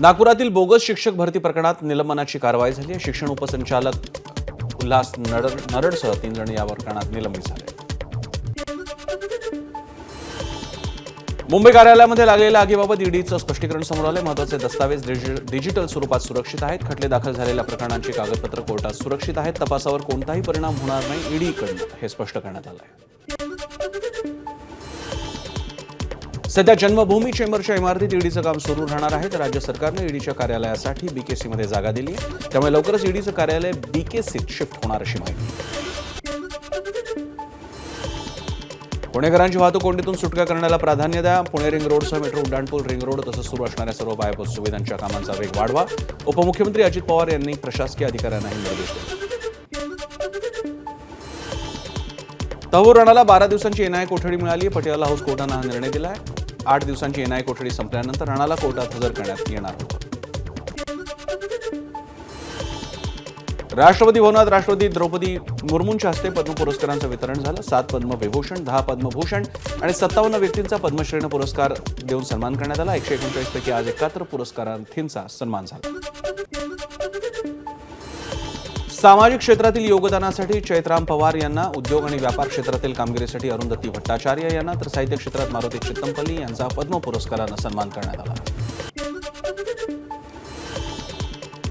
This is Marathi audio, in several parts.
नागपुरातील बोगस शिक्षक भरती प्रकरणात निलंबनाची कारवाई झाली आहे। शिक्षण उपसंचालक उल्हास नरडसह 3 जण या प्रकरणात निलंबित झाले। मुंबई कार्यालयामध्ये लागलेल्या आगीबाबत ईडीचं स्पष्टीकरण समोर आले। महत्त्वाचे दस्तावेज डिजिटल स्वरूपात सुरक्षित आहेत। खटले दाखल झालेल्या प्रकरणांची कागदपत्र कोर्टात सुरक्षित आहेत। तपासावर कोणताही परिणाम होणार नाही, ईडीकडून हे स्पष्ट करण्यात आलं आहे। सध्या जन्मभूमी चेंबरच्या इमारतीत ईडीचं काम सुरू राहणार आहे। तर राज्य सरकारने ईडीच्या कार्यालयासाठी बीकेसीमध्ये जागा दिली आहे। त्यामुळे लवकरच ईडीचं कार्यालय बीकेसीत शिफ्ट होणार अशी माहिती। पुणेकरांची वाहतूक कोंडीतून सुटका करण्याला प्राधान्य द्या। पुणे रिंग रोडसह मेट्रो, उड्डाणपूल, रिंग रोड तसंच सुरू असणाऱ्या सर्व पायाभूत सुविधांच्या कामांचा वेग वाढवा। उपमुख्यमंत्री अजित पवार यांनी प्रशासकीय अधिकाऱ्यांना निर्देश दिले। तहूर राणाला 12 दिवसांची एनआय कोठडी मिळाली आहे। पटियाला हाऊस कोर्टानं हा निर्णय दिला आहे। 8 दिवसांची एनआय कोठडी संपल्यानंतर राणाला कोर्टात हजर करण्यात येणार होतं। राष्ट्रपती भवनात राष्ट्रपती द्रौपदी मुर्मूंच्या हस्ते पद्म पुरस्कारांचं वितरण झालं। 7 पद्मविभूषण, 10 पद्मभूषण आणि 57 व्यक्तींचा पद्मश्रीनं पुरस्कार देऊन सन्मान करण्यात आला। 139 पैकी आज 71 पुरस्कारार्थींचा सन्मान झाला। सामाजिक क्षेत्रातील योगदानासाठी चैत्राम पवार यांना, उद्योग आणि व्यापार क्षेत्रातील कामगिरीसाठी अरुंधती भट्टाचार्य यांना, तर साहित्य क्षेत्रात मारुती चित्तमपल्ली यांचा पद्म पुरस्कारानं सन्मान करण्यात आला।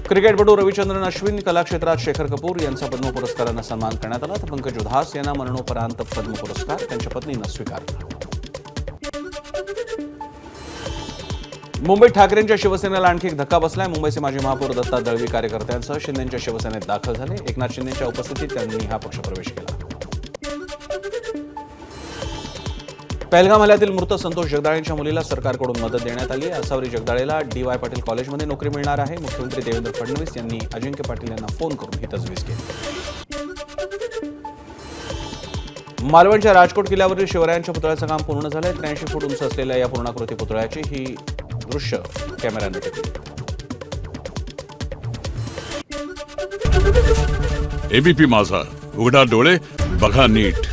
क्रिकेटपटू रविचंद्रन अश्विन, कला क्षेत्रात शेखर कपूर यांचा पद्म पुरस्कारानं सन्मान करण्यात आला। तर पंकज उधास यांना मरणोपरांत पद्म पुरस्कार त्यांच्या पत्नीनं स्वीकारला। मुंबईत ठाकरेंच्या शिवसेनेला आणखी एक धक्का बसलाय। मुंबईचे माजी महापौर दत्ता दळवी कार्यकर्त्यांसह शिंदेंच्या शिवसेनेत दाखल झाले। एकनाथ शिंदेंच्या उपस्थितीत त्यांनी हा पक्षप्रवेश केला। पहलगाम हल्ल्यातील मृत संतोष जगदाळेंच्या मुलीला सरकारकडून मदत देण्यात आली आहे। असावरी जगदाळेला डी.वाय. पाटील कॉलेजमध्ये नोकरी मिळणार आहे। मुख्यमंत्री देवेंद्र फडणवीस यांनी अजिंक्य पाटील यांना फोन करून ही तजवीज केली। मालवणच्या राजकोट किल्ल्यावरील शिवरायांच्या पुतळ्याचं काम पूर्ण झालंय। 83 फूट उंच असलेल्या या पूर्णाकृती पुतळ्याची ही दृश्य कॅमेऱ्याने टिपली। एबीपी माझा, उघडा डोळे बघा नीट।